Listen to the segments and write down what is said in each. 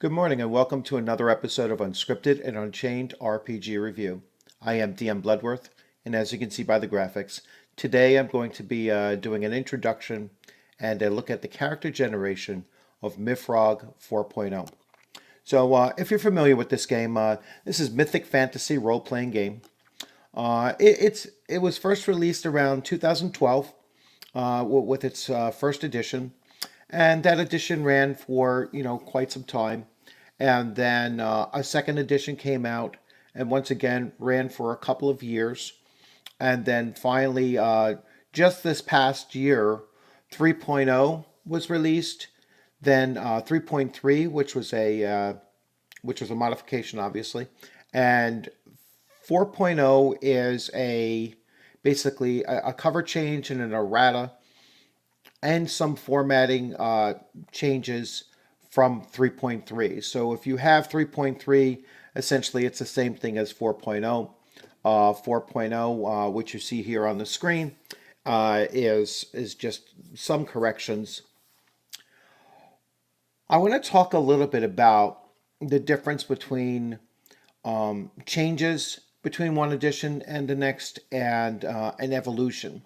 Good morning and welcome to another episode of Unscripted and Unchained RPG Review. I am DM Bloodworth, and as you can see by the graphics, today I'm going to be doing an introduction and a look at the character generation of MYFAROG 4.0. So if you're familiar with this game, this is mythic fantasy role-playing game. It was first released around 2012 with its first edition, and that edition ran for quite some time, and then a second edition came out, and once again ran for a couple of years, and then finally, just this past year, 3.0 was released. Then 3.3, which was a modification, obviously, and 4.0 is basically a cover change and an errata and some formatting changes from 3.3. So if you have 3.3, essentially it's the same thing as 4.0. 4.0, which you see here on the screen, is just some corrections. I want to talk a little bit about the difference between changes between one edition and the next, and an evolution.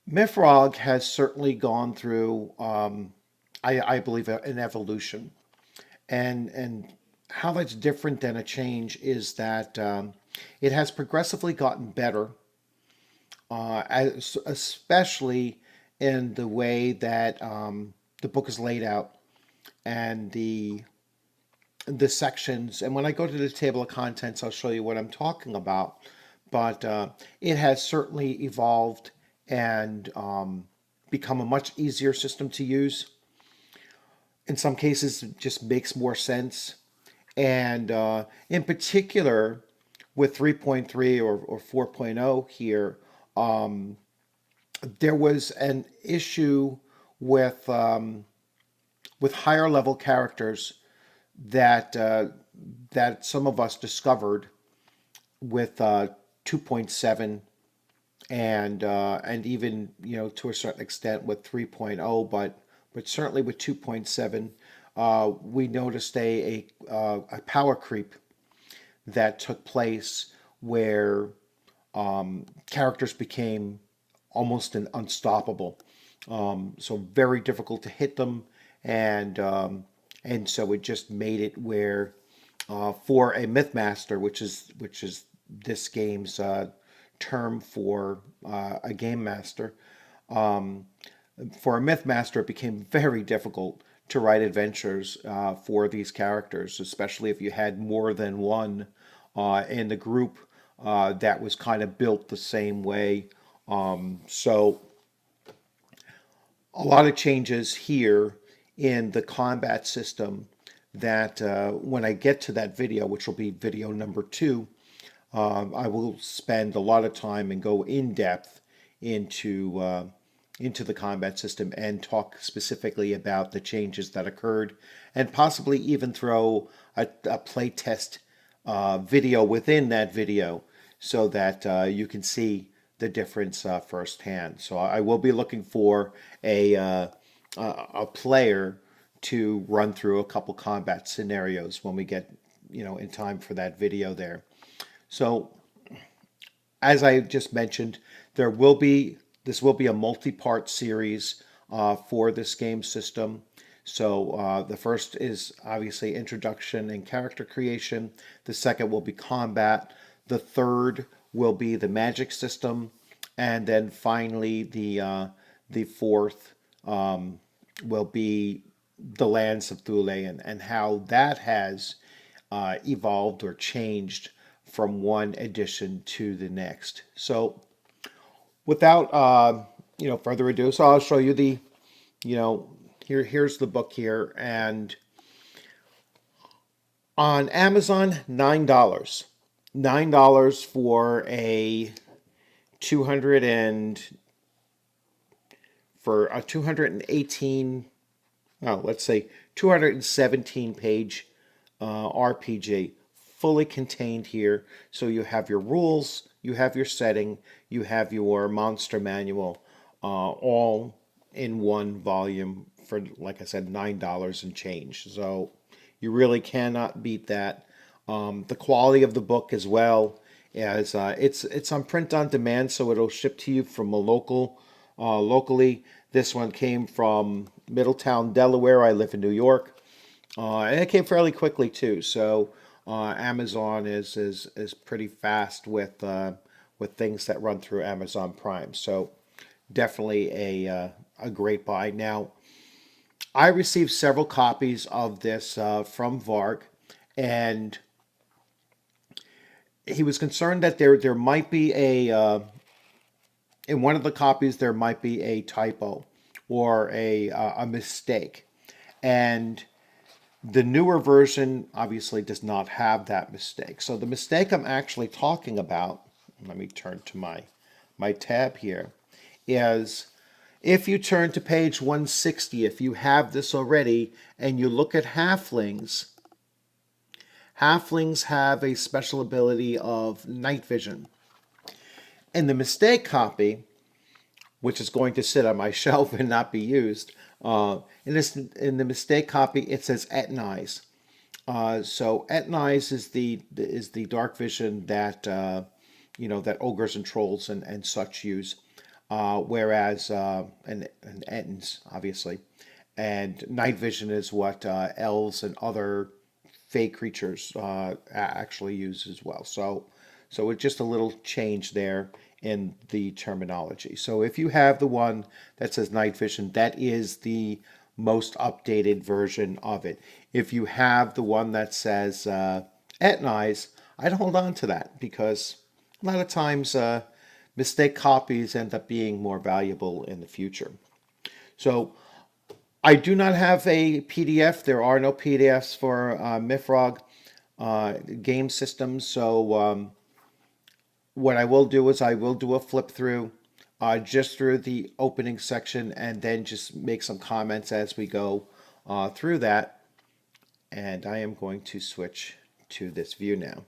MYFAROG has certainly gone through, I believe, an evolution, and how that's different than a change is that it has progressively gotten better, especially in the way that the book is laid out and the sections. And when I go to the table of contents, I'll show you what I'm talking about. But it has certainly evolved and become a much easier system to use. In some cases, it just makes more sense. And in particular, with 3.3 or 4.0 here, there was an issue with higher level characters that that some of us discovered with 2.7 and even to a certain extent with 3.0, but certainly with 2.7, we noticed a power creep that took place where characters became almost unstoppable. So very difficult to hit them, and so it just made it where for a Mythmaster, which is this game's term for a game master, for a Mythmaster, it became very difficult to write adventures for these characters, especially if you had more than one in the group that was kind of built the same way. So a lot of changes here in the combat system that when I get to that video, which will be video number 2, I will spend a lot of time and go in depth into the combat system and talk specifically about the changes that occurred, and possibly even throw a playtest video within that video so that you can see the difference firsthand. So I will be looking for a player to run through a couple combat scenarios when we get in time for that video there. So as I just mentioned, this will be a multi-part series for this game system. So the first is obviously introduction and character creation. The second will be combat. The third will be the magic system, and then finally the fourth will be the lands of Thule, and how that has evolved or changed from one edition to the next. So without further ado, so I'll show you here's the book here, and on Amazon, $9 for a 218, let's say 217 page RPG, fully contained here. So you have your rules, you have your setting, you have your monster manual, all in one volume for, like I said, $9 and change. So you really cannot beat that. The quality of the book as well, as it's on print on demand, so it'll ship to you from a locally. This one came from Middletown, Delaware. I live in New York, and it came fairly quickly too. So Amazon is pretty fast with things that run through Amazon Prime. So definitely a great buy. Now, I received several copies of this from Varg, and he was concerned that there might be in one of the copies there might be a typo or a mistake, and the newer version obviously does not have that mistake. So the mistake I'm actually talking about, let me turn to my tab here, is if you turn to page 160, if you have this already, and you look at halflings, halflings have a special ability of night vision. In the mistake copy, which is going to sit on my shelf and not be used, in the mistake copy it says Etnize. So Etnize is the dark vision that that ogres and trolls and such use, whereas and Ettins obviously, and night vision is what elves and other fey creatures actually use as well. So it's just a little change there in the terminology. So if you have the one that says night vision, that is the most updated version of it. If you have the one that says Etnize, I'd hold on to that, because a lot of times mistake copies end up being more valuable in the future. So I do not have a PDF. There are no PDFs for MYFAROG game systems. So what I will do is I will do a flip through just through the opening section, and then just make some comments as we go through that. And I am going to switch to this view now.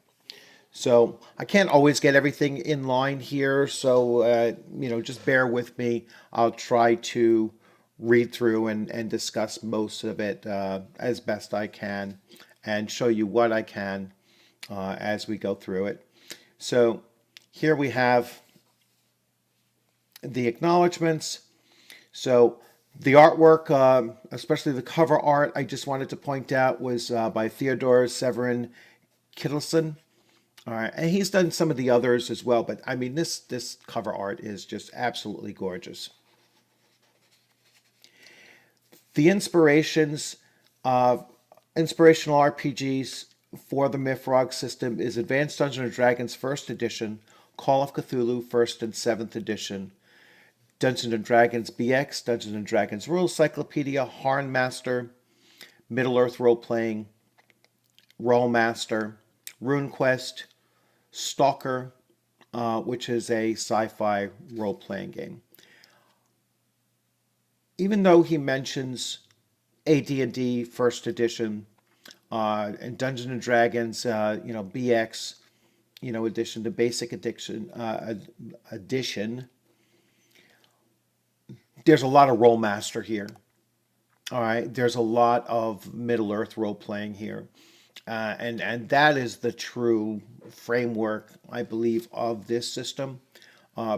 So I can't always get everything in line here, so just bear with me. I'll try to read through and discuss most of it as best I can, and show you what I can as we go through it. So here we have the acknowledgments. So the artwork, especially the cover art, I just wanted to point out was by Theodore Severin Kittelson. All right, and he's done some of the others as well, but I mean, this cover art is just absolutely gorgeous. The inspirations, inspirational RPGs for the MYFAROG system is Advanced Dungeons and Dragons First Edition, Call of Cthulhu First and Seventh Edition, Dungeons and Dragons BX, Dungeons and Dragons Rules Cyclopedia, Hornmaster, Middle Earth Role-Playing, Rolemaster, RuneQuest, Stalker, which is a sci-fi role-playing game. Even though he mentions AD&D First Edition and Dungeons and Dragons, BX, edition, the Basic Edition, there's a lot of Rolemaster here. All right, there's a lot of Middle Earth role-playing here. And that is the true framework, I believe, of this system,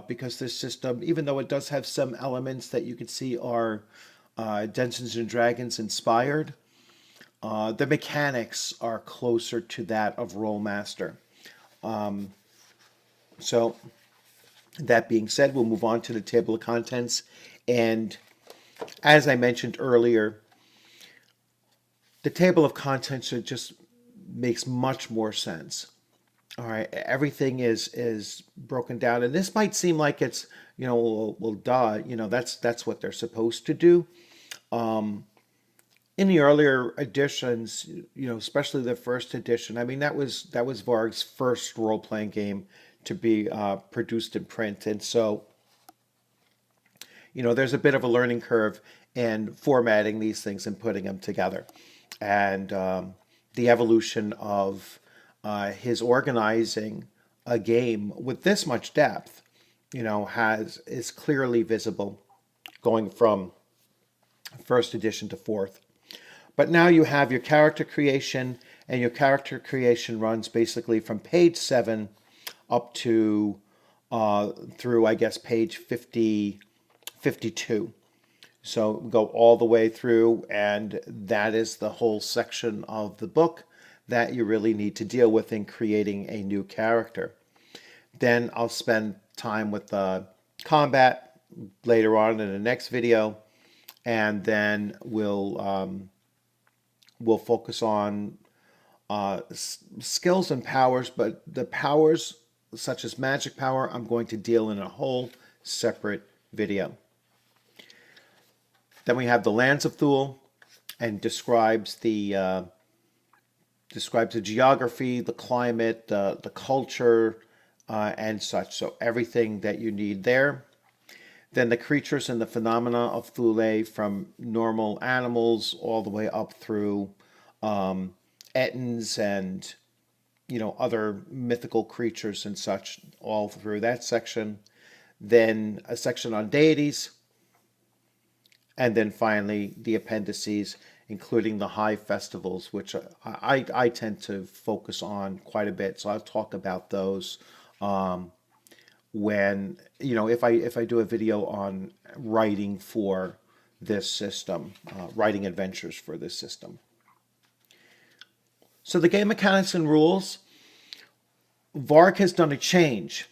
because this system, even though it does have some elements that you could see are Dungeons and Dragons inspired, the mechanics are closer to that of Rolemaster. So that being said, we'll move on to the table of contents. And as I mentioned earlier, the table of contents just makes much more sense. All right, everything is broken down, and this might seem like it's duh, that's what they're supposed to do. In the earlier editions, especially the first edition, I mean that was Varg's first role playing game to be produced in print, and so there's a bit of a learning curve in formatting these things and putting them together, and the evolution of his organizing a game with this much depth, is clearly visible, going from first edition to fourth. But now you have your character creation, and your character creation runs basically from page 7 up to through, I guess, page 50, 52. So go all the way through, and that is the whole section of the book that you really need to deal with in creating a new character. Then I'll spend time with combat later on in the next video, and then we'll focus on skills and powers. But the powers, such as magic power, I'm going to deal in a whole separate video. Then we have the lands of Thule, and describes the geography, the climate, the culture, and such. So everything that you need there. Then the creatures and the phenomena of Thule, from normal animals all the way up through Ettins and other mythical creatures and such, all through that section. Then a section on deities, and then finally the appendices, including the high festivals, which I tend to focus on quite a bit. So I'll talk about those when if I do a video on writing for this system, writing adventures for this system. So the game mechanics and rules, Varg has done a change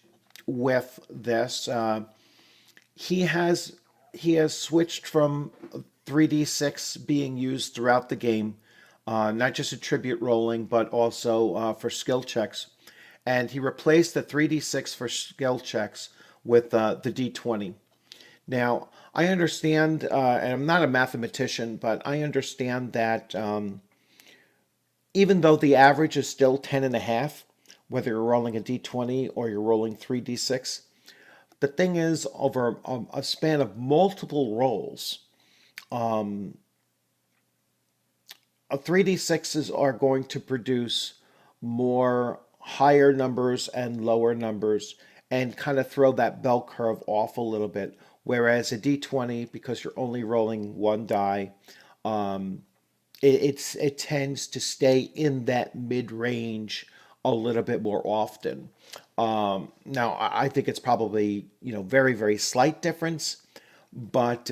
with this. He has switched from 3d6 being used throughout the game, not just attribute rolling, but also for skill checks. And he replaced the 3d6 for skill checks with the d20. Now, I understand, and I'm not a mathematician, but I understand that even though the average is still 10.5, whether you're rolling a d20 or you're rolling 3d6, the thing is, over a span of multiple rolls, 3d6s are going to produce more higher numbers and lower numbers, and kind of throw that bell curve off a little bit. Whereas a d20, because you're only rolling one die, it tends to stay in that mid-range a little bit more often. Now, I think it's probably very, very slight difference, but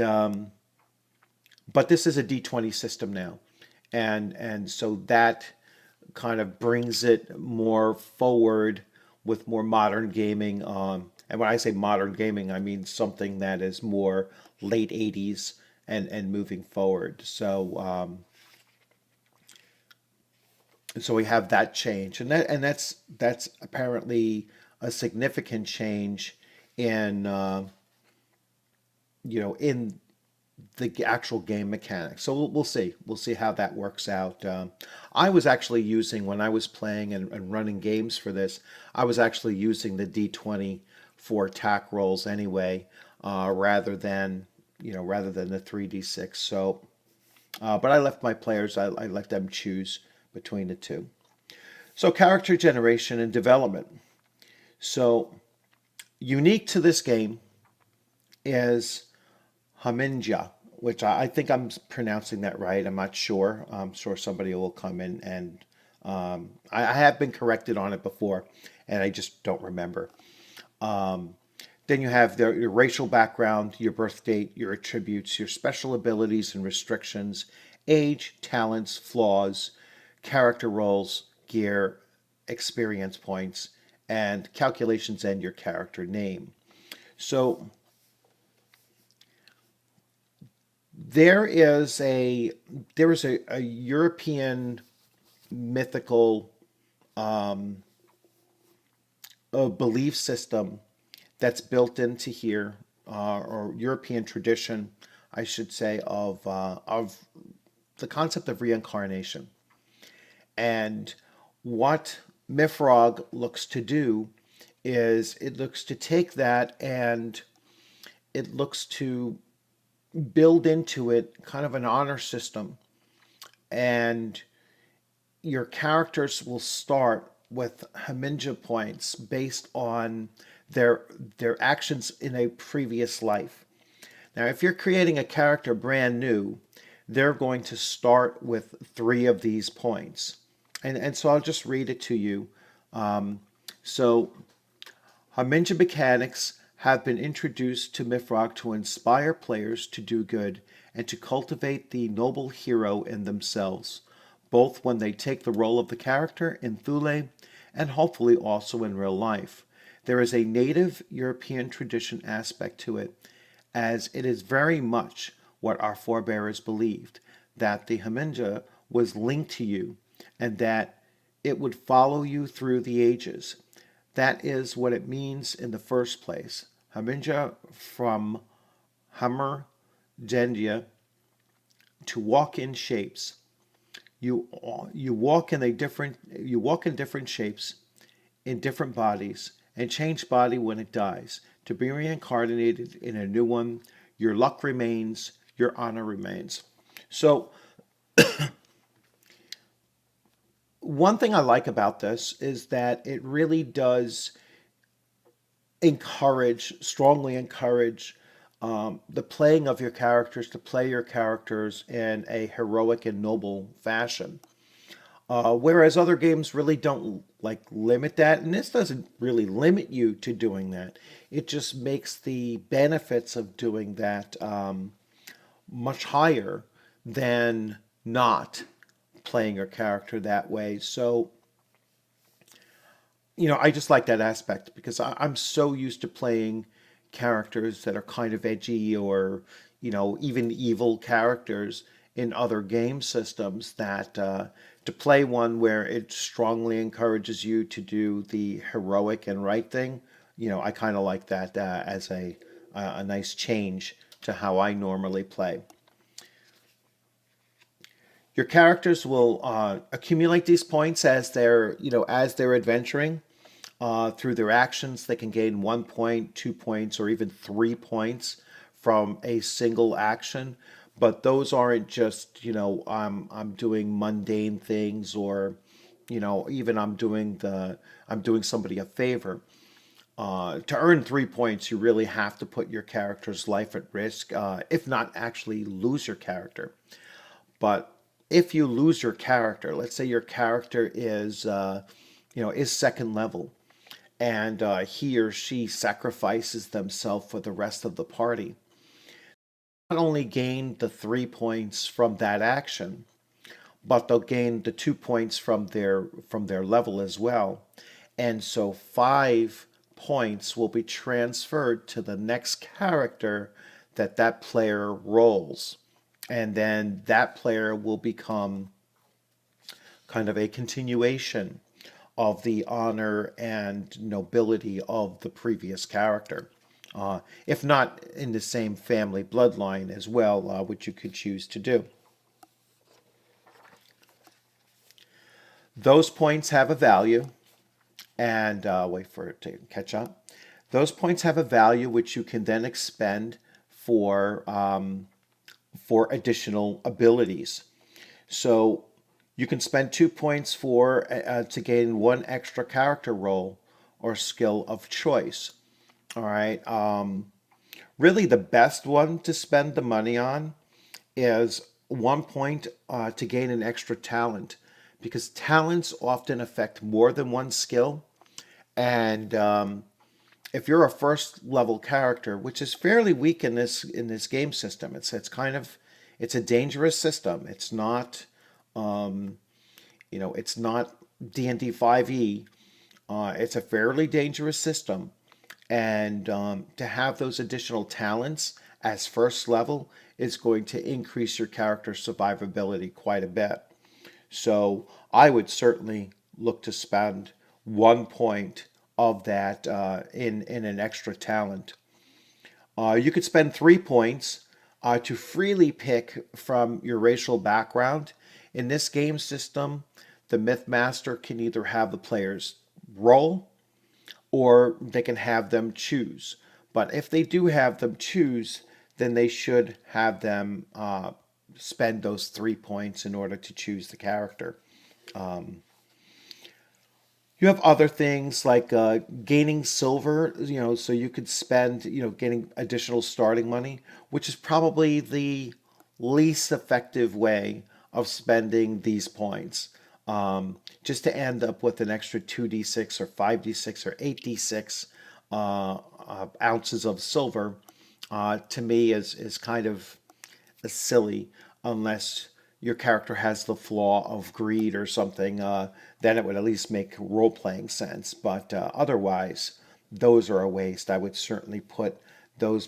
this is a d20 system now, and so that kind of brings it more forward with more modern gaming. And when I say modern gaming, I mean something that is more late 80s and moving forward. So so we have that change, and that's apparently a significant change in in the actual game mechanics. So we'll see. We'll see how that works out. I was actually using, when I was playing and running games for this, I was actually using the D20 for attack rolls anyway, rather than the 3d6. So, but I left my players. I let them choose between the two. So character generation and development. So unique to this game is Hamingja, which I think I'm pronouncing that right. I'm not sure. I'm sure somebody will come in and I have been corrected on it before, and I just don't remember. Then you have your racial background, your birth date, your attributes, your special abilities and restrictions, age, talents, flaws, character roles, gear, experience points, and calculations, and your character name. So there is a European mythical a belief system that's built into here, or European tradition, I should say, of the concept of reincarnation. And what MYFAROG looks to do is it looks to take that and it looks to build into it kind of an honor system. And your characters will start with Hamingja points based on their actions in a previous life. Now, if you're creating a character brand new, they're going to start with 3 of these points. And so I'll just read it to you. So Hamingja mechanics have been introduced to MYFAROG to inspire players to do good and to cultivate the noble hero in themselves, both when they take the role of the character in Thule and hopefully also in real life. There is a native European tradition aspect to it, as it is very much what our forebears believed, that the Hamingja was linked to you and that it would follow you through the ages. That is what it means in the first place. Hamingja from Hamingja, to walk in shapes. You walk in different shapes, in different bodies, and change body when it dies, to be reincarnated in a new one. Your luck remains, your honor remains. So one thing I like about this is that it really does strongly encourage the playing of your characters, to play your characters in a heroic and noble fashion. Whereas other games really don't like limit that, and this doesn't really limit you to doing that. It just makes the benefits of doing that much higher than not playing your character that way. So, I just like that aspect because I'm so used to playing characters that are kind of edgy or, even evil characters in other game systems that to play one where it strongly encourages you to do the heroic and right thing, I kind of like that as a nice change to how I normally play. Your characters will accumulate these points as they're adventuring. Through their actions, they can gain 1 point, 2 points, or even 3 points from a single action. But those aren't just, I'm doing mundane things, or, even I'm doing somebody a favor. To earn 3 points, you really have to put your character's life at risk, if not actually lose your character. But if you lose your character, let's say your character is second level, and he or she sacrifices themselves for the rest of the party. Not only gain the 3 points from that action, but they'll gain the 2 points from their level as well. And so 5 points will be transferred to the next character that player rolls. And then that player will become kind of a continuation of the honor and nobility of the previous character. If not in the same family bloodline as well, which you could choose to do. Those points have a value, and wait for it to catch up. Those points have a value which you can then expend for additional abilities. So you can spend 2 points to gain one extra character role or skill of choice. All right. Really, the best one to spend the money on is 1 point to gain an extra talent, because talents often affect more than one skill. And if you're a first level character, which is fairly weak in this game system, it's a dangerous system. It's not D&D 5e. It's a fairly dangerous system, and to have those additional talents as first level is going to increase your character's survivability quite a bit. So I would certainly look to spend 1 point of that in an extra talent. You could spend 3 points to freely pick from your racial background. In this game system, the Mythmaster can either have the players roll or they can have them choose. But if they do have them choose, then they should have them spend those 3 points in order to choose the character. You have other things like gaining silver, so you could spend, getting additional starting money, which is probably the least effective way of spending these points. Just to end up with an extra 2d6 or 5d6 or 8d6 ounces of silver, to me is kind of silly unless your character has the flaw of greed or something. Then it would at least make role playing sense. But otherwise, those are a waste. I would certainly put those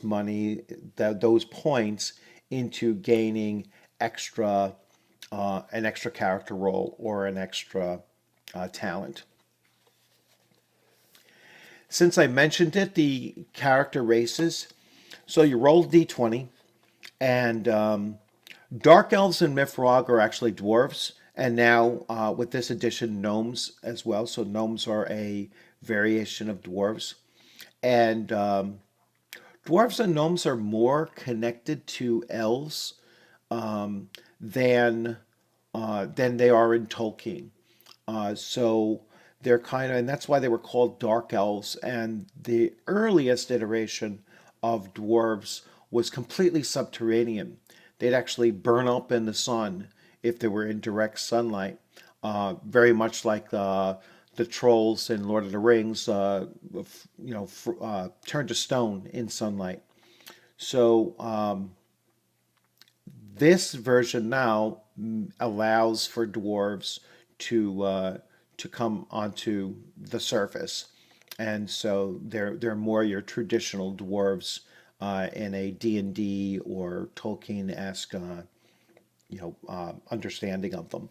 points into gaining extra, an extra character role or an extra talent. Since I mentioned it, the character races. So you roll d20, and Dark elves and MYFAROG are actually dwarves, and now with this edition, gnomes as well. So gnomes are a variation of dwarves, and dwarves and gnomes are more connected to elves um, than than they are in Tolkien. So they're kind of, and that's why they were called dark elves. And the earliest iteration of dwarves was completely subterranean. They'd actually burn up in the sun if they were in direct sunlight, very much like the trolls in Lord of the Rings, turn to stone in sunlight. So this version now allows for dwarves to come onto the surface, and so they're more your traditional dwarves in a D&D or Tolkien-esque understanding of them.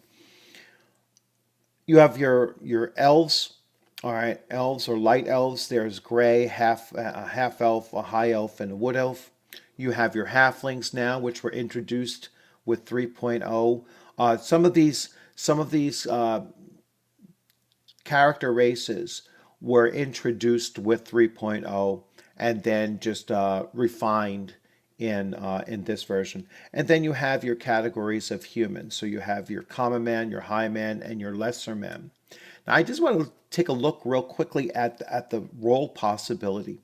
You have your elves. All right, elves or light elves. There's gray, a half elf, a high elf, and a wood elf. You have your halflings now, which were introduced with 3.0. Some of these character races were introduced with 3.0 and then just refined in this version. And then you have your categories of humans. So you have your common man, your high man, and your lesser man. Now, I just want to take a look real quickly at the role possibility.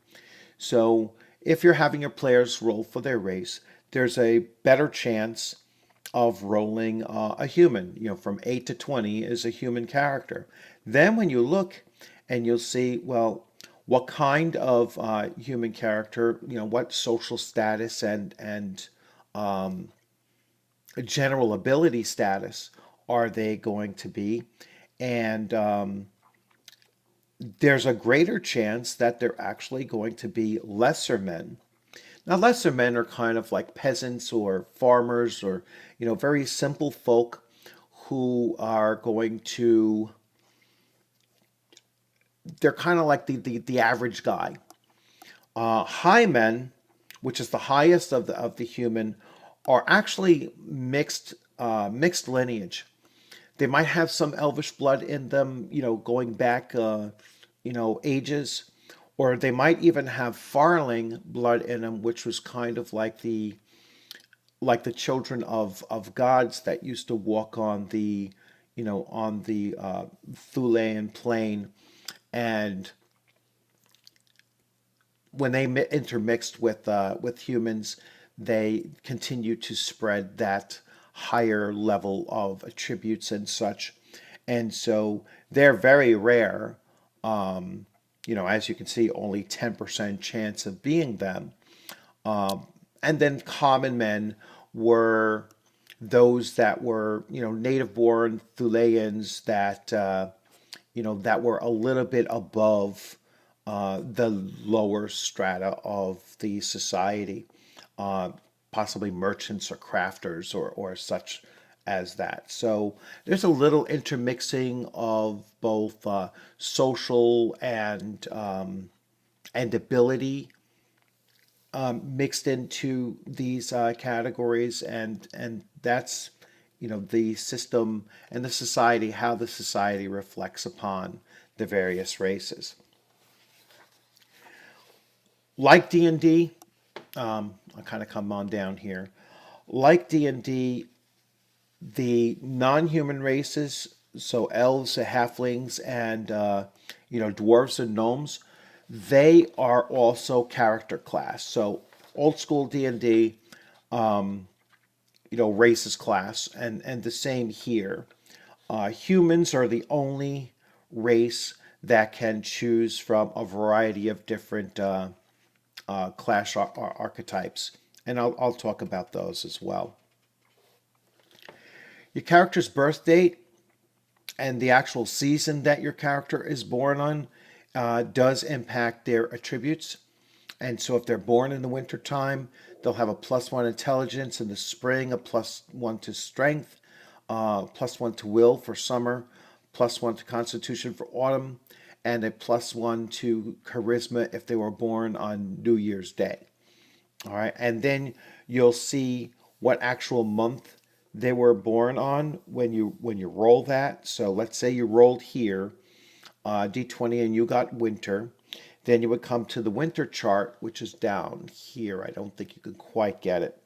So if you're having your players roll for their race, there's a better chance of rolling a human. From 8 to 20 is a human character. Then when you look and you'll see, well, what kind of human character, what social status and general ability status are they going to be? And there's a greater chance that they're actually going to be lesser men. Now, lesser men are kind of like peasants or farmers or, very simple folk who are going to, they're kind of like the average guy. High men, which is the highest of the human, are actually mixed lineage. They might have some elvish blood in them, going back, ages, or they might even have Farling blood in them, which was kind of like the children of gods that used to walk on the Thulean plain, and when they intermixed with humans, they continue to spread that higher level of attributes and such, and so they're very rare. As you can see, only 10% chance of being them. And then common men were those that were, native-born Thuleans that were a little bit above the lower strata of the society, uh, possibly merchants or crafters or such as that. So there's a little intermixing of both social and ability mixed into these categories, and that's the system and the society, how the society reflects upon the various races. Like D&D, I'll kind of come on down here. Like D&D, the non-human races so elves, halflings, and dwarves and gnomes, they are also character class. So old school D&D, races class, and the same here. Humans are the only race that can choose from a variety of different class archetypes, and I'll talk about those as well. Your character's birth date and the actual season that your character is born on does impact their attributes. And so if they're born in the wintertime, they'll have a +1 intelligence. In the spring, a +1 to strength, +1 to will for summer, +1 to constitution for autumn, and a +1 to charisma if they were born on New Year's Day. All right, and then you'll see what actual month they were born on when you roll that. So let's say you rolled here, D20, and you got winter. Then you would come to the winter chart, which is down here. I don't think you can quite get it.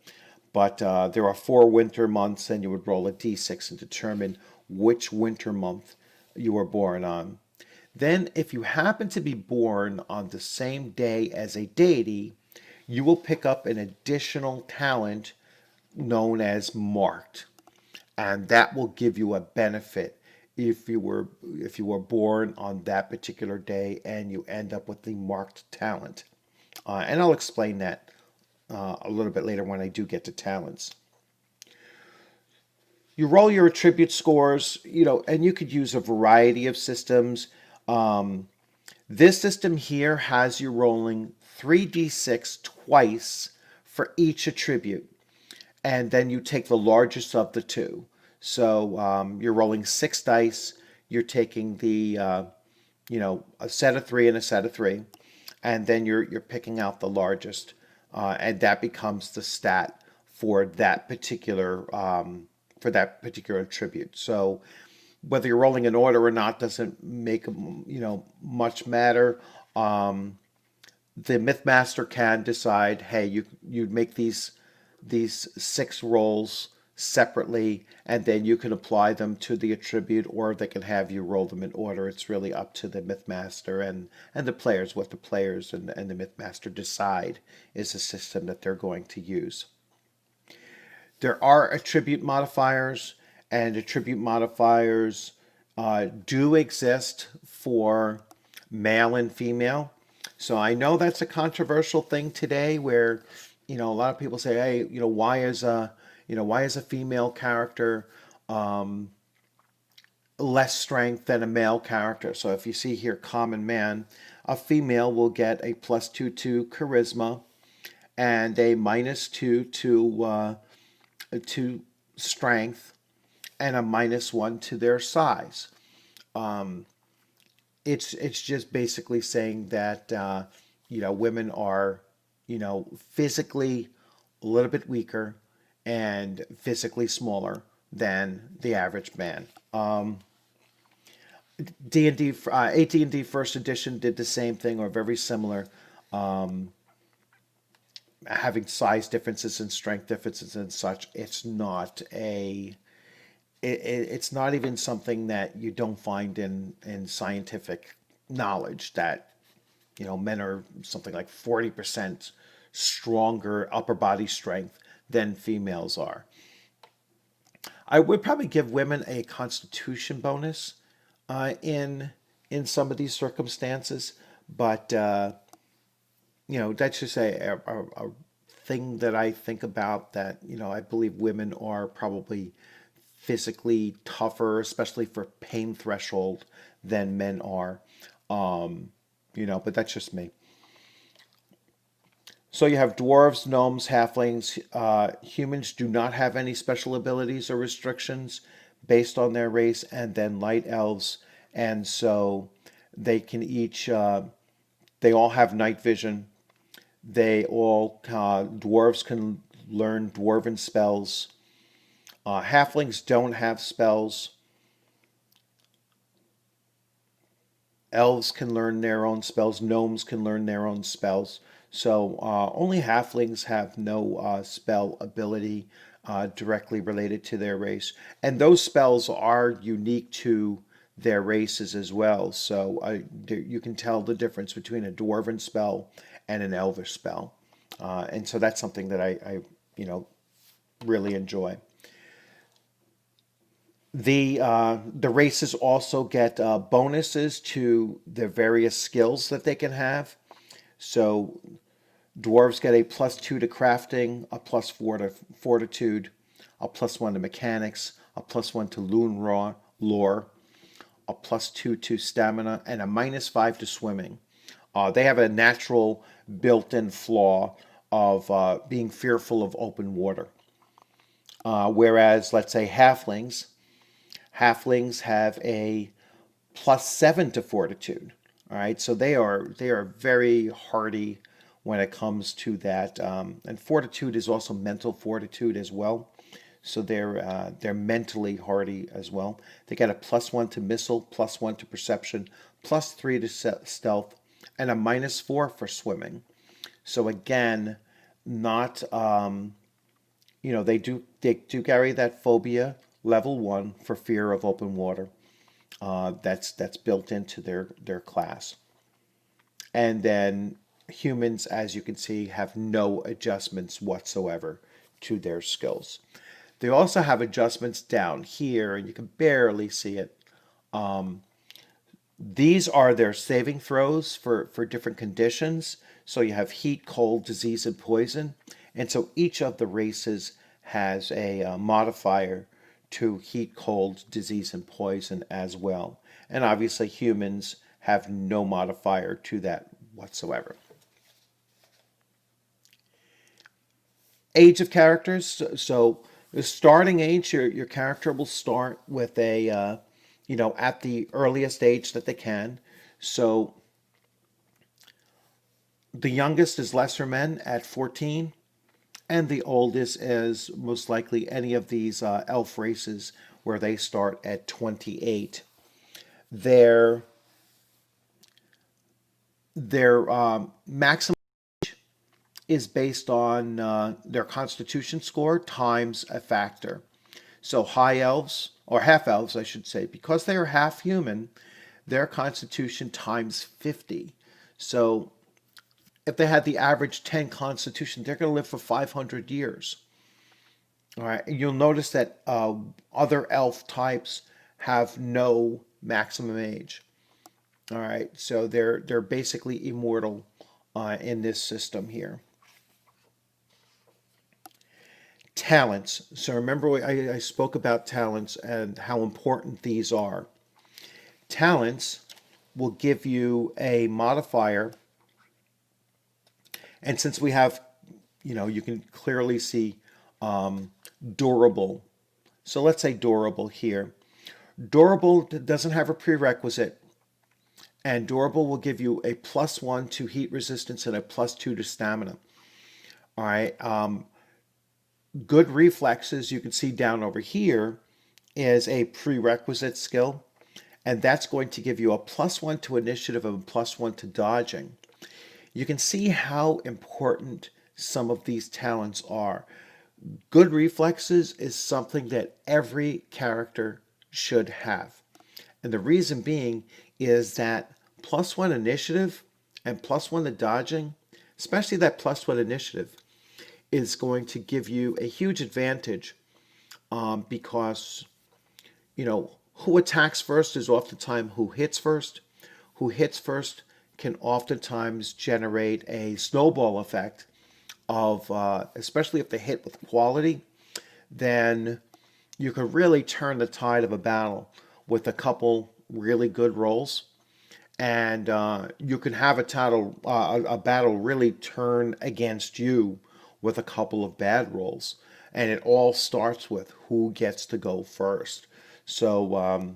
But there are 4 winter months, and you would roll a d6 and determine which winter month you were born on. Then, if you happen to be born on the same day as a deity, you will pick up an additional talent known as marked, and that will give you a benefit if you were born on that particular day and you end up with the marked talent. And I'll explain that a little bit later when I do get to talents. You roll your attribute scores, and you could use a variety of systems. This system here has you rolling 3d6 twice for each attribute, and then you take the largest of the two. So you're rolling 6 dice. You're taking a set of 3 and a set of 3, and then you're picking out the largest, and that becomes the stat for that particular attribute. So whether you're rolling in order or not doesn't make much matter. The Mythmaster can decide, hey, you make these 6 rolls separately, and then you can apply them to the attribute, or they can have you roll them in order. It's really up to the Mythmaster and the players. What the players and the Mythmaster decide is the system that they're going to use. There are attribute modifiers, and attribute modifiers do exist for male and female. So I know that's a controversial thing today, where a lot of people say, hey, why is a female character less strength than a male character? So if you see here, common man, a female will get a +2 to charisma and a -2 to strength and a -1 to their size. It's just basically saying that women are physically a little bit weaker and physically smaller than the average man. D&D, AT&D First Edition did the same thing, or very similar, having size differences and strength differences and such. It's not even something that you don't find in scientific knowledge, that men are something like 40% stronger upper body strength than females are. I would probably give women a constitution bonus in some of these circumstances, but that's just a thing that I think about, that I believe women are probably physically tougher, especially for pain threshold, than men are. But that's just me. So you have dwarves, gnomes, halflings. Humans do not have any special abilities or restrictions based on their race, and then light elves. And so they can they all have night vision. Dwarves can learn dwarven spells. Halflings don't have spells. Elves can learn their own spells. Gnomes can learn their own spells. So only halflings have no spell ability. directly related to their race. And those spells are unique to their races as well. So you can tell the difference between a dwarven spell and an elvish spell. And so that's something that I you know, really enjoy. The races also get bonuses to the various skills that they can have. So dwarves get a +2 to crafting, a +4 to fortitude, a +1 to mechanics, a +1 to lore, a +2 to stamina, and a -5 to swimming. They have a natural built-in flaw of being fearful of open water. Whereas, let's say halflings have a +7 to fortitude. All right, so they are very hardy when it comes to that, and fortitude is also mental fortitude as well. So they're mentally hardy as well. They get a +1 to missile, +1 to perception, +3 to stealth, and a -4 for swimming. So again, not they do carry that phobia level 1 for fear of open water. That's built into their class. And then humans, as you can see, have no adjustments whatsoever to their skills. They also have adjustments down here, and you can barely see it. These are their saving throws for different conditions. So you have heat, cold, disease, and poison. And so each of the races has a modifier to heat, cold, disease, and poison as well. And obviously humans have no modifier to that whatsoever. Age of characters. So the starting age, your character will start with a, at the earliest age that they can. So the youngest is lesser men at 14, and the oldest is most likely any of these elf races where they start at 28. Their maximum is based on their constitution score times a factor. So high elves, or half elves, I should say, because they are half human, their constitution times 50. So if they had the average 10 constitution, they're going to live for 500 years. All right. You'll notice that other elf types have no maximum age. All right. So they're basically immortal in this system here. Talents. So remember, I spoke about talents and how important these are. Talents will give you a modifier. And since we have, you can clearly see durable. So let's say durable here. Durable doesn't have a prerequisite. And durable will give you a +1 to heat resistance and a +2 to stamina. All right. Good reflexes, you can see down over here, is a prerequisite skill. And that's going to give you a +1 to initiative and a +1 to dodging. You can see how important some of these talents are. Good reflexes is something that every character should have. And the reason being is that +1 initiative and +1 to dodging, especially that +1 initiative, is going to give you a huge advantage because, who attacks first is oftentimes who hits first. Who hits first can oftentimes generate a snowball effect of, especially if they hit with quality, then you can really turn the tide of a battle with a couple really good rolls. And you can have a battle really turn against you with a couple of bad rolls. And it all starts with who gets to go first. So,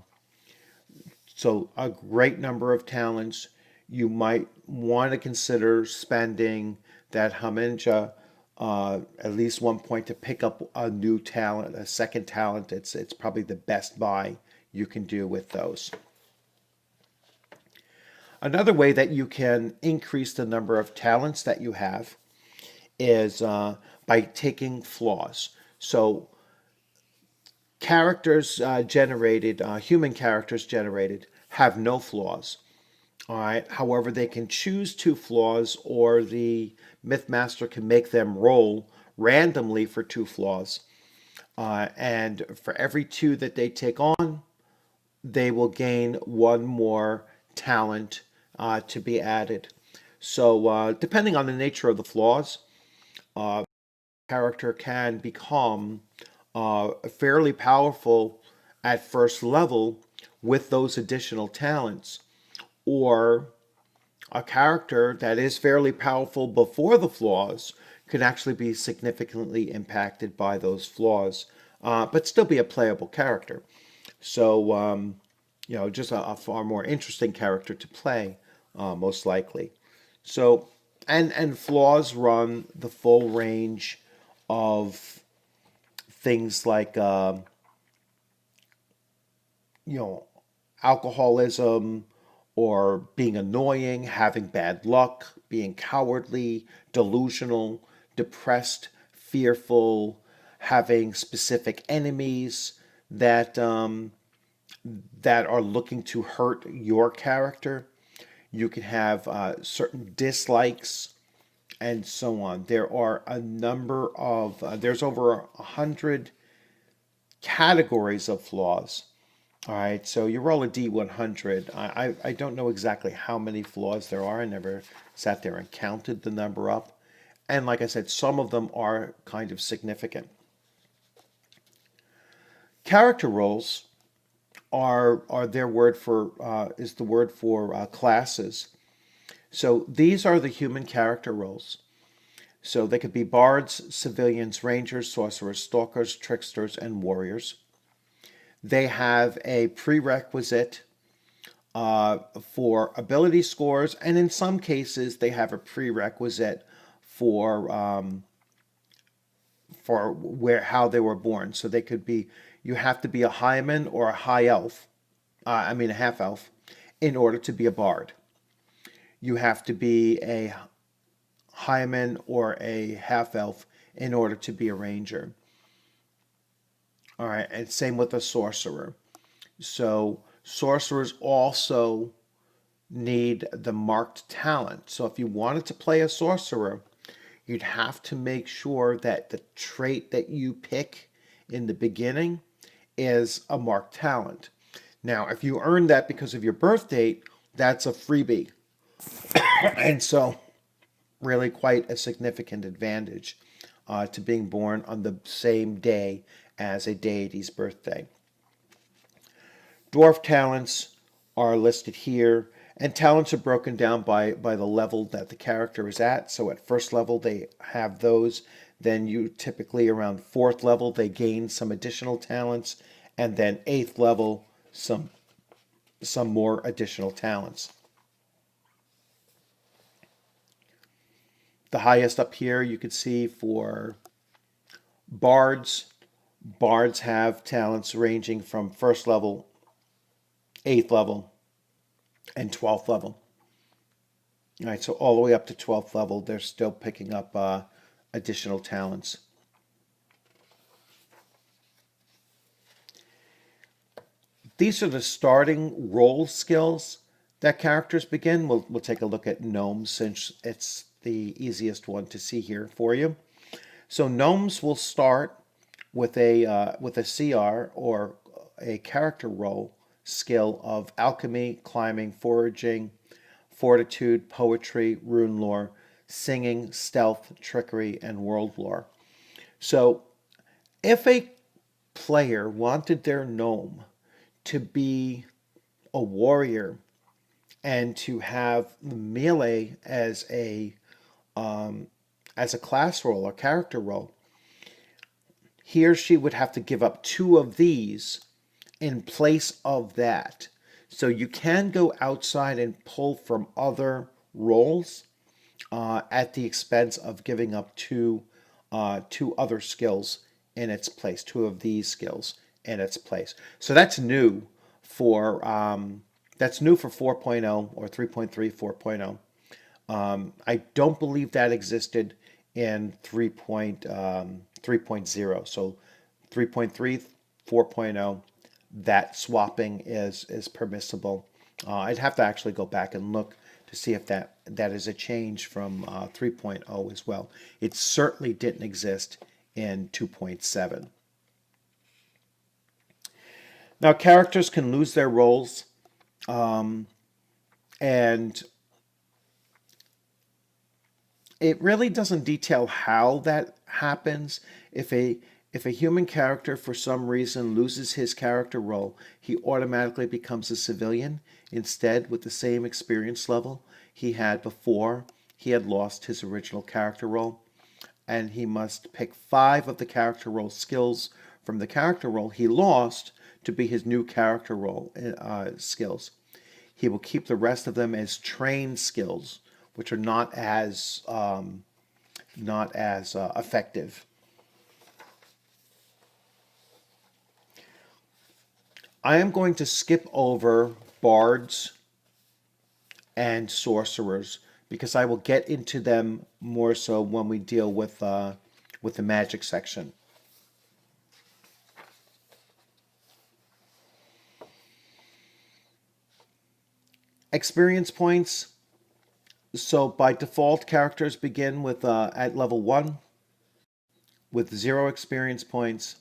so a great number of talents. You might want to consider spending that Hamingja at least 1 point to pick up a new talent, a second talent. It's probably the best buy you can do with those. Another way that you can increase the number of talents that you have is by taking flaws. So characters generated, human characters generated, have no flaws. All right. However, they can choose two flaws, or the Mythmaster can make them roll randomly for two flaws. And for every two that they take on, they will gain one more talent to be added. So, depending on the nature of the flaws, character can become fairly powerful at first level with those additional talents, or a character that is fairly powerful before the flaws can actually be significantly impacted by those flaws, but still be a playable character. So, just a far more interesting character to play, most likely. So, and flaws run the full range of things like, you know, alcoholism, or being annoying, having bad luck, being cowardly, delusional, depressed, fearful, having specific enemies that that are looking to hurt your character. You can have certain dislikes and so on. There are a number of there's over 100 categories of flaws. All right, so you roll a D100. I don't know exactly how many flaws there are. I never sat there and counted the number up. And like I said, some of them are kind of significant. Character roles are their word for is the word for classes. So these are the human character roles. So they could be bards, civilians, rangers, sorcerers, stalkers, tricksters, and warriors. They have a prerequisite for ability scores, and in some cases, they have a prerequisite for where how they were born. So they could be you have to be a highman or a high elf, a half elf, in order to be a bard. You have to be a highman or a half elf in order to be a ranger. All right, and same with a sorcerer. So sorcerers also need the marked talent. So if you wanted to play a sorcerer, you'd have to make sure that the trait that you pick in the beginning is a marked talent. Now, if you earn that because of your birth date, that's a freebie. And so, really quite a significant advantage to being born on the same day as a deity's birthday. Dwarf talents are listed here, and talents are broken down by the level that the character is at. So at first level, they have those. Then you typically around fourth level, they gain some additional talents, and then eighth level, some more additional talents. The highest up here you can see for bards. Bards have talents ranging from first level, eighth level, and 12th level. All right, so all the way up to 12th level, they're still picking up additional talents. These are the starting role skills that characters begin. We'll take a look at gnomes since it's the easiest one to see here for you. So gnomes will start with a CR, or a character role skill of alchemy, climbing, foraging, fortitude, poetry, rune lore, singing, stealth, trickery, and world lore. So if a player wanted their gnome to be a warrior and to have melee as a class role or character role, he or she would have to give up two of these in place of that. So you can go outside and pull from other roles at the expense of giving up two other skills in its place, two of these skills in its place. So that's new for 4.0 or 3.3 4.0. I don't believe that existed in 3.0. So 3.3, 4.0, that swapping is permissible. I'd have to actually go back and look to see if that is a change from 3.0 as well. It certainly didn't exist in 2.7. Now, characters can lose their roles, and it really doesn't detail how that happens. If a human character for some reason loses his character role, he automatically becomes a civilian. Instead, with the same experience level he had before, he had lost his original character role, and he must pick 5 of the character role skills from the character role he lost to be his new character role skills. He will keep the rest of them as trained skills, which are not as effective. I am going to skip over bards and sorcerers because I will get into them more so when we deal with the magic section. Experience points. So by default, characters begin with at level 1 with 0 experience points.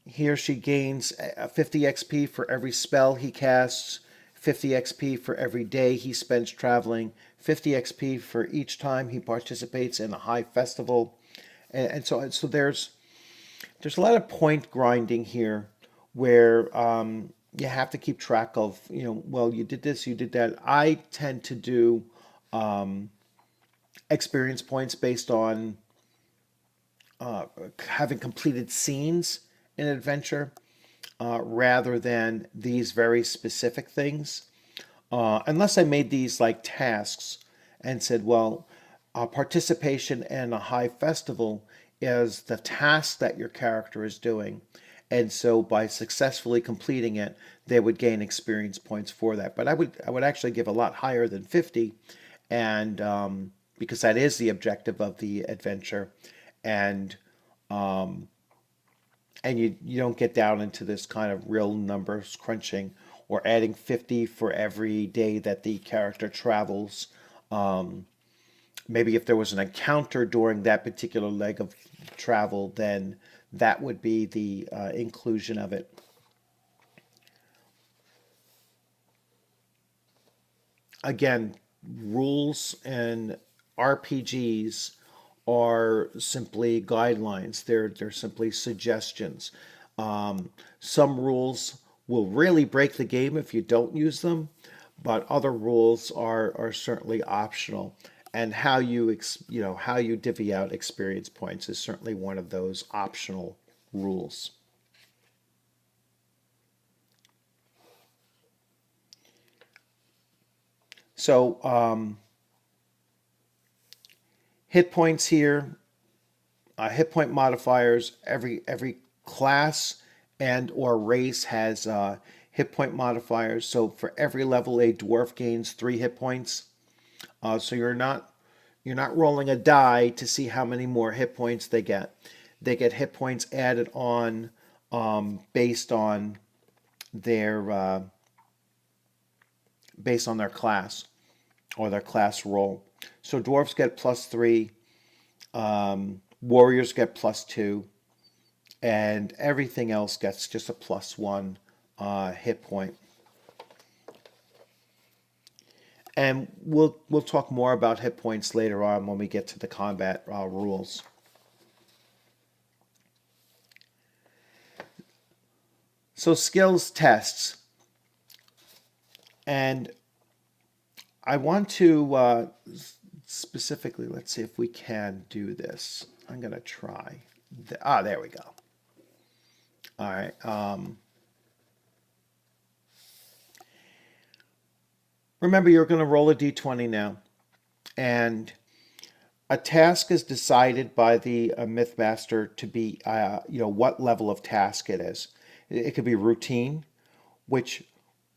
He or she gains 50 XP for every spell he casts, 50 XP for every day he spends traveling, 50 XP for each time he participates in a high festival. And so there's a lot of point grinding here where you have to keep track of, well, you did this, you did that. I tend to do experience points based on having completed scenes in an adventure rather than these very specific things. Unless I made these like tasks and said, well, participation in a high festival is the task that your character is doing. And so by successfully completing it, they would gain experience points for that. But I would actually give a lot higher than 50, and because that is the objective of the adventure, and you don't get down into this kind of real numbers crunching or adding 50 for every day that the character travels. Maybe if there was an encounter during that particular leg of travel, then that would be the inclusion of it. Again, rules and RPGs are simply guidelines. They're simply suggestions. Some rules will really break the game if you don't use them, but other rules are certainly optional. And how how you divvy out experience points is certainly one of those optional rules. So hit points here, hit point modifiers. Every class and or race has hit point modifiers. So for every level, a dwarf gains 3 hit points. So you're not rolling a die to see how many more hit points they get. They get hit points added on based on their class or their class roll. So dwarves get +3, warriors get +2, and everything else gets just a +1 hit point. And we'll talk more about hit points later on when we get to the combat rules. So skills tests, and I want to specifically, let's see if we can do this. I'm going to try. There we go. All right. Remember, you're going to roll a d20 now, and a task is decided by the Mythmaster to be, what level of task it is. It could be routine, which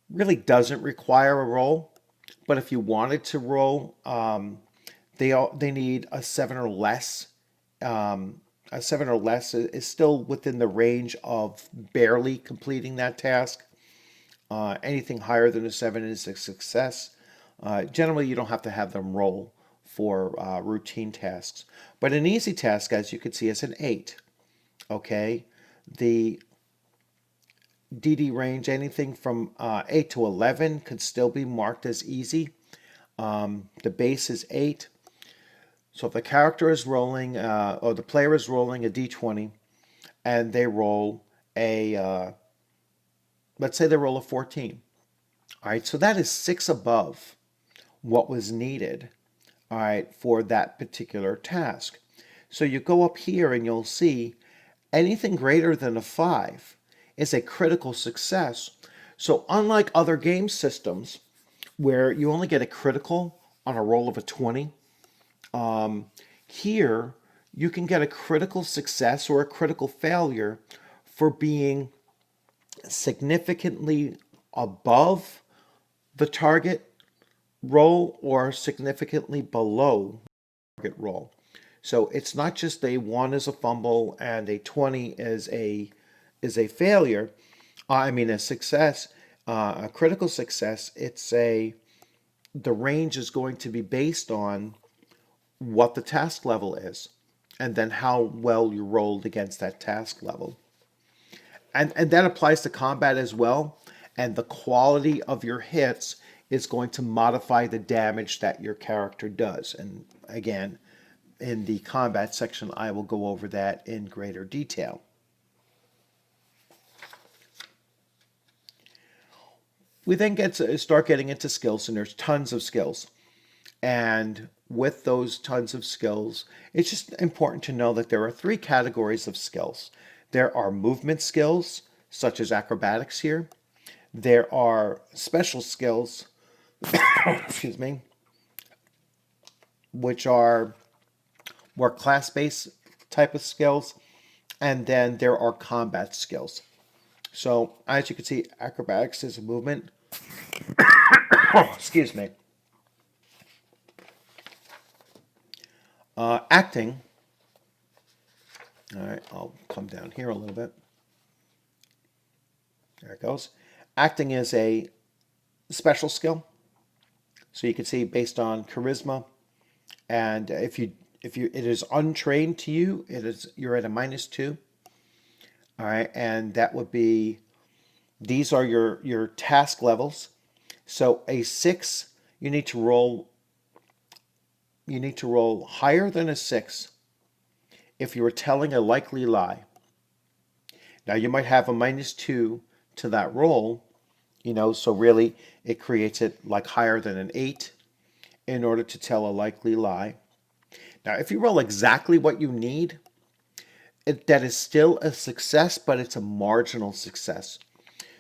really doesn't require a roll, but if you wanted to roll, they need a 7 or less. A 7 or less is still within the range of barely completing that task. Anything higher than a 7 is a success. Generally, you don't have to have them roll for routine tasks. But an easy task, as you can see, is an 8. Okay, the DD range, anything from 8 to 11 could still be marked as easy. The base is 8. So if the character is rolling, or the player is rolling a d20, and they roll let's say they roll a 14. All right, so that is 6 above what was needed, all right, for that particular task. So you go up here and you'll see anything greater than a 5 is a critical success. So unlike other game systems where you only get a critical on a roll of a 20, here you can get a critical success or a critical failure for being significantly above the target roll or significantly below target roll. So it's not just a 1 is a fumble and a 20 is a failure. I mean a success, a critical success. The range is going to be based on what the task level is, and then how well you rolled against that task level. And that applies to combat as well. And the quality of your hits is going to modify the damage that your character does. And again, in the combat section, I will go over that in greater detail. We then start getting into skills, and there's tons of skills. And with those tons of skills, it's just important to know that there are 3 categories of skills. There are movement skills, such as acrobatics here. There are special skills, excuse me, which are more class-based type of skills. And then there are combat skills. So as you can see, acrobatics is a movement. Excuse me. Acting. All right, I'll come down here a little bit. There it goes. Acting is a special skill. So you can see based on charisma, and if it is untrained to you, you're at a -2. All right, and that would be, these are your task levels. So a 6, you need to roll higher than a 6 if you were telling a likely lie. Now you might have a -2 to that roll, so really it creates it like higher than an 8 in order to tell a likely lie. Now if you roll exactly what you need, that is still a success, but it's a marginal success.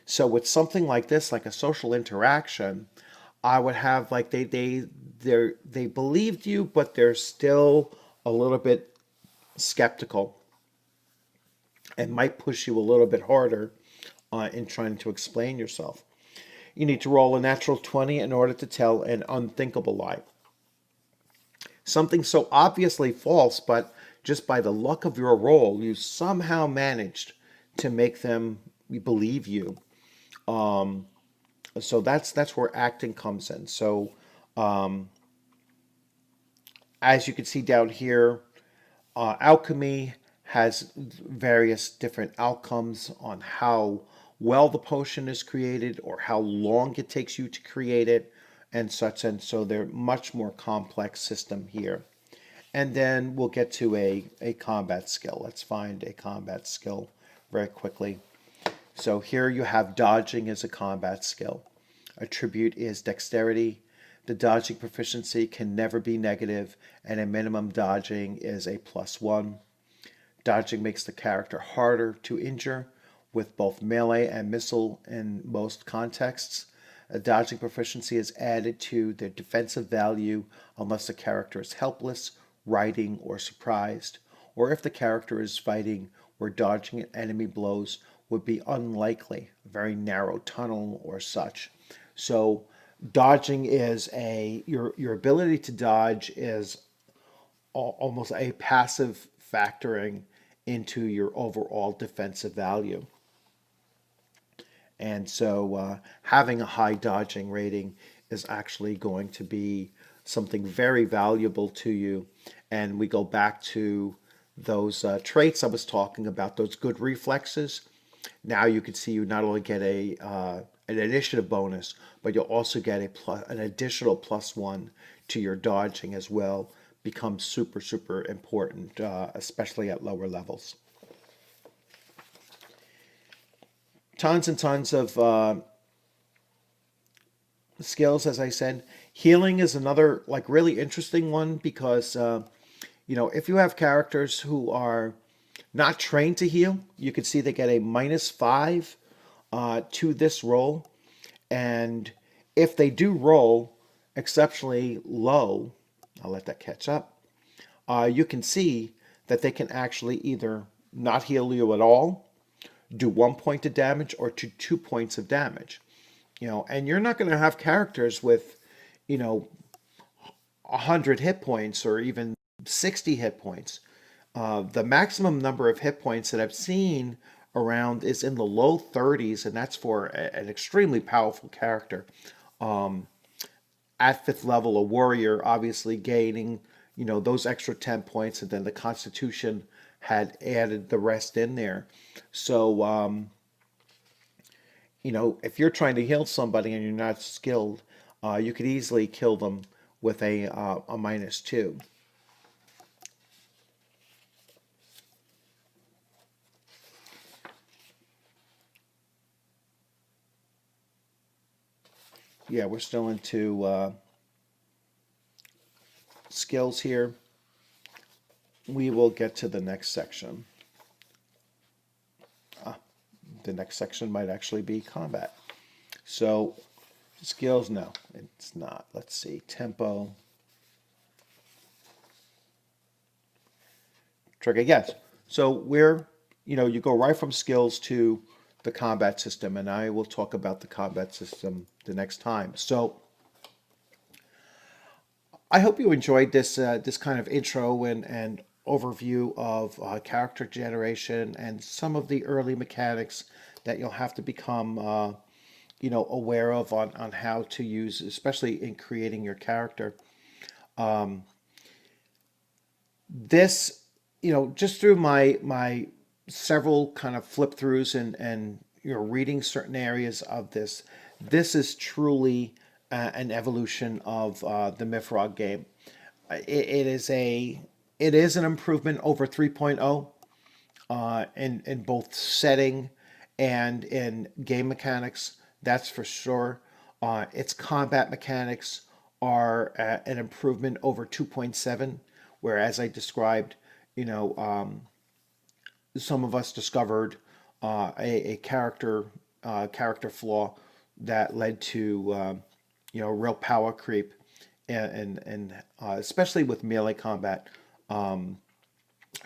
So with something like this, like a social interaction, I would have like they believed you, but they're still a little bit skeptical and might push you a little bit harder in trying to explain yourself. You need to roll a natural 20 in order to tell an unthinkable lie. Something so obviously false, but just by the luck of your roll, you somehow managed to make them believe you. So that's where acting comes in. So as you can see down here, alchemy has various different outcomes on how well the potion is created or how long it takes you to create it and such. And so they're much more complex system here. And then we'll get to a combat skill. Let's find a combat skill very quickly. So here you have dodging as a combat skill. Attribute is dexterity. The dodging proficiency can never be negative, and a minimum dodging is a +1. Dodging makes the character harder to injure with both melee and missile in most contexts. A dodging proficiency is added to the defensive value unless the character is helpless, riding, or surprised, or if the character is fighting where dodging enemy blows would be unlikely, a very narrow tunnel or such. So dodging is your ability to dodge is almost a passive factoring into your overall defensive value. And so having a high dodging rating is actually going to be something very valuable to you. And we go back to those traits I was talking about, those good reflexes. Now you can see you not only get an initiative bonus, but you'll also get an additional +1 to your dodging as well. Becomes super, super important, especially at lower levels. Tons and tons of skills, as I said. Healing is another like really interesting one because if you have characters who are not trained to heal, you can see they get a -5 to this roll, and if they do roll exceptionally low, I'll let that catch up. You can see that they can actually either not heal you at all, do 1 point of damage, or do 2 points of damage. And you're not going to have characters with, 100 hit points or even 60 hit points. The maximum number of hit points that I've seen around is in the low 30s, and that's for an extremely powerful character. At 5th level, a warrior obviously gaining, those extra 10 points, and then the Constitution had added the rest in there. So, if you're trying to heal somebody and you're not skilled, you could easily kill them with a -2. Yeah, we're still into skills here. We will get to the next section. The next section might actually be combat. So skills, no, it's not. Let's see, tempo. Trigger, yes. So you go right from skills to the combat system, and I will talk about the combat system the next time. So I hope you enjoyed this kind of intro and overview of character generation and some of the early mechanics that you'll have to become aware of on how to use, especially in creating your character. This, just through my several kind of flip throughs and reading certain areas of this, this is truly an evolution of the MYFAROG game. It is an improvement over 3.0 in both setting and in game mechanics. That's for sure. Its combat mechanics are an improvement over 2.7, where, as I described, some of us discovered a character flaw that led to real power creep, and especially with melee combat, a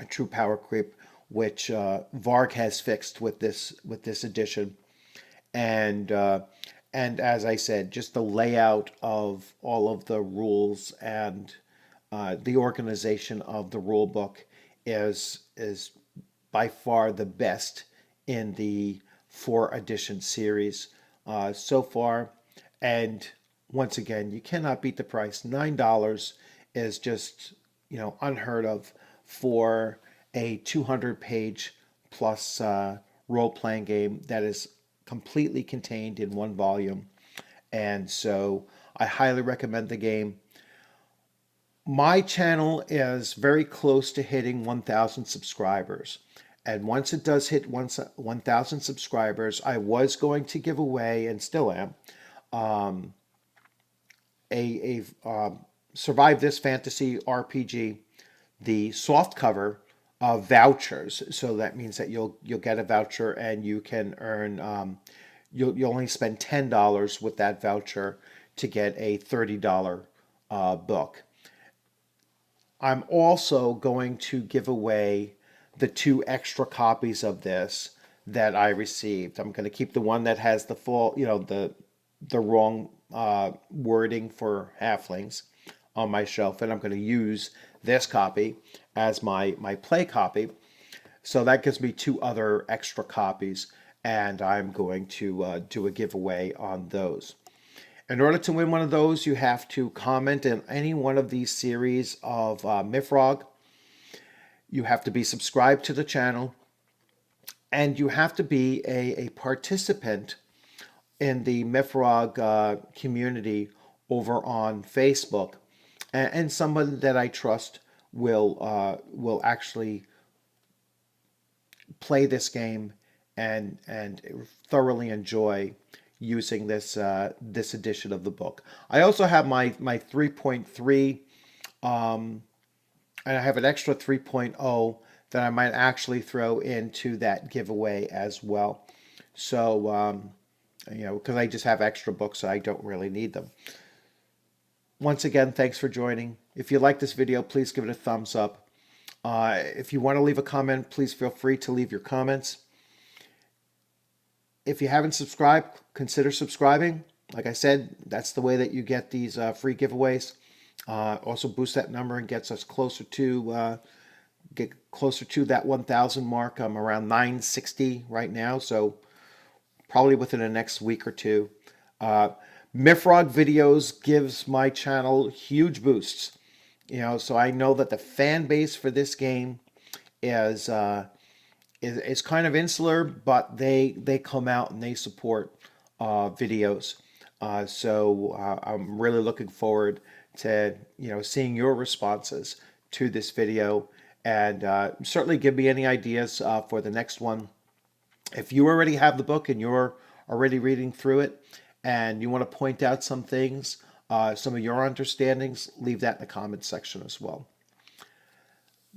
true power creep, which Varg has fixed with this edition, and as I said, just the layout of all of the rules and the organization of the rule book is by far the best in the 4 edition series so far. And once again, you cannot beat the price. $9 is just unheard of for a 200-page plus role-playing game that is completely contained in one volume. And so I highly recommend the game. My channel is very close to hitting 1,000 subscribers. And once it does hit 1,000 subscribers, I was going to give away, and still am, a Survive This Fantasy RPG, the soft cover of vouchers. So that means that you'll get a voucher and you can earn, you'll only spend $10 with that voucher to get a $30 book. I'm also going to give away the 2 extra copies of this that I received. I'm going to keep the one that has the full, the wrong wording for halflings on my shelf, and I'm going to use this copy as my play copy. So that gives me 2 other extra copies, and I'm going to do a giveaway on those. In order to win one of those, you have to comment in any one of these series of MYFAROG. You have to be subscribed to the channel, and you have to be a participant in the MYFAROG community over on Facebook, and someone that I trust will actually play this game and thoroughly enjoy using this edition of the book. I also have my 3.3, and I have an extra 3.0 that I might actually throw into that giveaway as well. So because I just have extra books, so I don't really need them. Once again, thanks for joining. If you like this video, please give it a thumbs up. If you want to leave a comment, please feel free to leave your comments. If you haven't subscribed, consider subscribing. Like I said, that's the way that you get these free giveaways. Also boost that number and gets us closer to that 1,000 mark. I'm around 960 right now, so probably within the next week or two. MYFAROG videos gives my channel huge boosts. So I know that the fan base for this game is kind of insular, but they come out and they support videos. So I'm really looking forward to seeing your responses to this video, and certainly give me any ideas for the next one. If you already have the book and you're already reading through it, and you want to point out some things, some of your understandings, leave that in the comments section as well.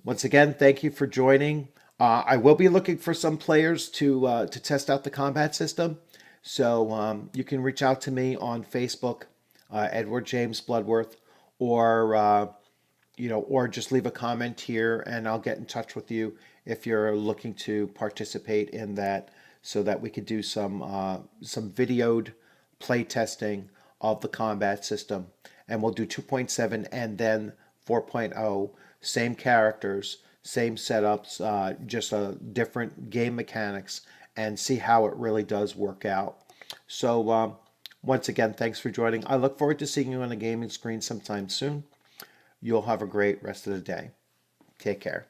Once again, thank you for joining. I will be looking for some players to test out the combat system, so you can reach out to me on Facebook, Edward James Bloodworth, or or just leave a comment here, and I'll get in touch with you if you're looking to participate in that, so that we could do some videoed play testing of the combat system, and we'll do 2.7 and then 4.0, same characters, same setups, just different game mechanics, and see how it really does work out. So once again, thanks for joining. I look forward to seeing you on the gaming screen sometime soon. You'll have a great rest of the day. Take care.